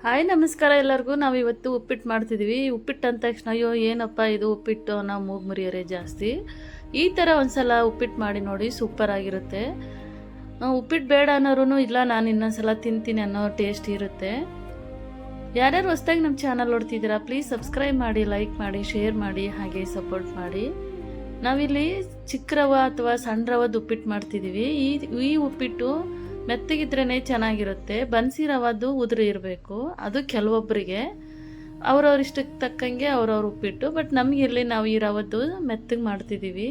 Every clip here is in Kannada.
ಹಾಯ್ ನಮಸ್ಕಾರ ಎಲ್ಲರಿಗೂ. ನಾವು ಇವತ್ತು ಉಪ್ಪಿಟ್ಟು ಮಾಡ್ತಿದ್ದೀವಿ. ಉಪ್ಪಿಟ್ಟು ಅಂದ ತಕ್ಷಣ ಅಯ್ಯೋ ಏನಪ್ಪ ಇದು ಉಪ್ಪಿಟ್ಟು ನಾವು ಮೂಗು ಮುರಿಯೋರೆ ಜಾಸ್ತಿ. ಈ ಥರ ಒಂದ್ಸಲ ಉಪ್ಪಿಟ್ಟು ಮಾಡಿ ನೋಡಿ, ಸೂಪರ್ ಆಗಿರುತ್ತೆ. ಉಪ್ಪಿಟ್ಟು ಬೇಡ ಅನ್ನೋರು ಇಲ್ಲ ನಾನು ಇನ್ನೊಂದ್ಸಲ ತಿಂತೀನಿ ಅನ್ನೋ ಟೇಸ್ಟ್ ಇರುತ್ತೆ. ಯಾರ್ಯಾರು ಹೊಸ್ದಾಗಿ ನಮ್ಮ ಚಾನಲ್ ನೋಡ್ತಿದ್ದೀರಾ ಪ್ಲೀಸ್ ಸಬ್ಸ್ಕ್ರೈಬ್ ಮಾಡಿ, ಲೈಕ್ ಮಾಡಿ, ಶೇರ್ ಮಾಡಿ, ಹಾಗೆ ಸಪೋರ್ಟ್ ಮಾಡಿ. ನಾವಿಲ್ಲಿ ಚಿಕ್ಕ ರವೆ ಅಥವಾ ಸಣ್ಣ ರವದ ಉಪ್ಪಿಟ್ಟು ಮಾಡ್ತಿದ್ದೀವಿ. ಈ ಉಪ್ಪಿಟ್ಟು ಮೆತ್ತಗಿದ್ರೇ ಚೆನ್ನಾಗಿರುತ್ತೆ. ಬನ್ಸಿ ರವದ್ದು ಉದುರು ಇರಬೇಕು, ಅದು ಕೆಲವೊಬ್ಬರಿಗೆ ಅವ್ರವ್ರ ಇಷ್ಟಕ್ಕೆ ತಕ್ಕಂಗೆ ಅವ್ರವ್ರ ಉಪ್ಪಿಟ್ಟು. ಬಟ್ ನಮಗಿರಲಿ, ನಾವು ಈ ರವದ್ದು ಮೆತ್ತಗೆ ಮಾಡ್ತಿದ್ದೀವಿ.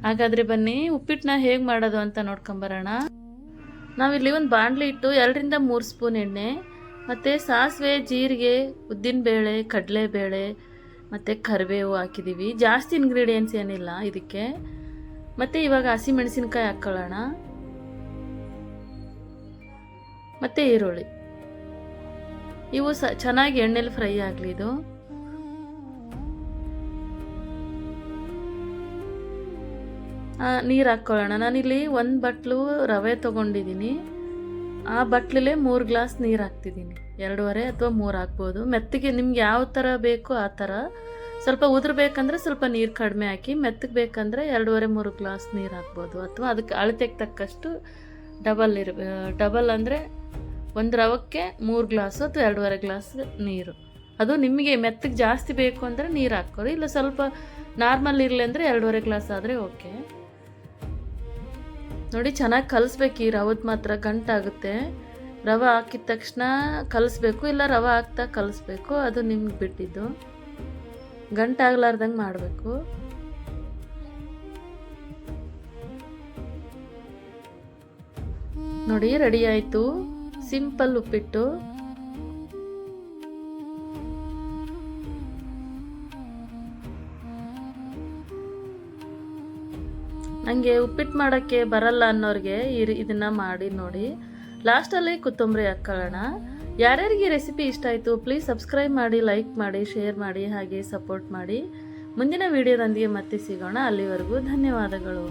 ಹಾಗಾದರೆ ಬನ್ನಿ ಉಪ್ಪಿಟ್ಟನ್ನ ಹೇಗೆ ಮಾಡೋದು ಅಂತ ನೋಡ್ಕೊಂಬರೋಣ. ನಾವಿಲ್ಲಿ ಒಂದು ಬಾಣಲಿ ಇಟ್ಟು 2 ರಿಂದ 3 ಸ್ಪೂನ್ ಎಣ್ಣೆ ಮತ್ತು ಸಾಸಿವೆ, ಜೀರಿಗೆ, ಉದ್ದಿನಬೇಳೆ, ಕಡಲೆಬೇಳೆ ಮತ್ತು ಕರಿಬೇವು ಹಾಕಿದ್ದೀವಿ. ಜಾಸ್ತಿ ಇಂಗ್ರೀಡಿಯೆಂಟ್ಸ್ ಏನಿಲ್ಲ ಇದಕ್ಕೆ. ಮತ್ತು ಇವಾಗ ಹಸಿಮೆಣಸಿನ್ಕಾಯಿ ಹಾಕ್ಕೊಳ್ಳೋಣ ಮತ್ತು ಈರುಳ್ಳಿ. ಇವು ಚೆನ್ನಾಗಿ ಎಣ್ಣೆಲಿ ಫ್ರೈ ಆಗಲಿ. ಇದು ನೀರು ಹಾಕ್ಕೊಳ್ಳೋಣ. ನಾನಿಲ್ಲಿ 1 ಬಟ್ಲು ರವೆ ತೊಗೊಂಡಿದ್ದೀನಿ. ಆ ಬಟ್ಲಲ್ಲೇ 3 ಗ್ಲಾಸ್ ನೀರು ಹಾಕ್ತಿದ್ದೀನಿ. 2.5 ಅಥವಾ 3 ಹಾಕ್ಬೋದು. ಮೆತ್ತಗೆ ನಿಮ್ಗೆ ಯಾವ ಥರ ಬೇಕೋ ಆ ಥರ. ಸ್ವಲ್ಪ ಉದುರ್ಬೇಕಂದ್ರೆ ಸ್ವಲ್ಪ ನೀರು ಕಡಿಮೆ ಹಾಕಿ, ಮೆತ್ತಗೆ ಬೇಕಂದರೆ 2.5-3 ಗ್ಲಾಸ್ ನೀರು ಹಾಕ್ಬೋದು. ಅಥವಾ ಅದಕ್ಕೆ ಅಳತೆಗೆ ತಕ್ಕಷ್ಟು ಡಬಲ್ ಅಂದರೆ 1 ರವಕ್ಕೆ 3 ಗ್ಲಾಸು ಅಥವಾ 2.5 ಗ್ಲಾಸ್ ನೀರು. ಅದು ನಿಮಗೆ ಮೆತ್ತಗೆ ಜಾಸ್ತಿ ಬೇಕು ಅಂದರೆ ನೀರು ಹಾಕ್ಕೊಳ್ಳಿ, ಇಲ್ಲ ಸ್ವಲ್ಪ ನಾರ್ಮಲ್ ಇರಲಿ ಅಂದರೆ 2.5 ಗ್ಲಾಸ್ ಆದರೆ ಓಕೆ. ನೋಡಿ, ಚೆನ್ನಾಗಿ ಕಲಿಸ್ಬೇಕು. ಈ ರವದ ಮಾತ್ರ ಗಂಟಾಗುತ್ತೆ. ರವೆ ಹಾಕಿದ ತಕ್ಷಣ ಕಲಿಸ್ಬೇಕು, ಇಲ್ಲ ರವೆ ಹಾಕ್ತಾ ಕಲಿಸ್ಬೇಕು, ಅದು ನಿಮ್ಗೆ ಬಿಟ್ಟಿದ್ದು. ಗಂಟಾಗ್ಲಾರ್ದಂಗೆ ಮಾಡಬೇಕು. ನೋಡಿ, ರೆಡಿ ಆಯಿತು ಸಿಂಪಲ್ ಉಪ್ಪಿಟ್ಟು. ನನಗೆ ಉಪ್ಪಿಟ್ಟು ಮಾಡೋಕ್ಕೆ ಬರಲ್ಲ ಅನ್ನೋರಿಗೆ ಇದನ್ನು ಮಾಡಿ ನೋಡಿ. ಲಾಸ್ಟಲ್ಲಿ ಕೊತ್ತಂಬರಿ ಹಾಕ್ಕೊಳ್ಳೋಣ. ಯಾರ್ಯಾರಿಗೆ ರೆಸಿಪಿ ಇಷ್ಟ ಆಯಿತು ಪ್ಲೀಸ್ ಸಬ್ಸ್ಕ್ರೈಬ್ ಮಾಡಿ, ಲೈಕ್ ಮಾಡಿ, ಶೇರ್ ಮಾಡಿ, ಹಾಗೆ ಸಪೋರ್ಟ್ ಮಾಡಿ. ಮುಂದಿನ ವಿಡಿಯೋದೊಂದಿಗೆ ಮತ್ತೆ ಸಿಗೋಣ. ಅಲ್ಲಿವರೆಗೂ ಧನ್ಯವಾದಗಳು.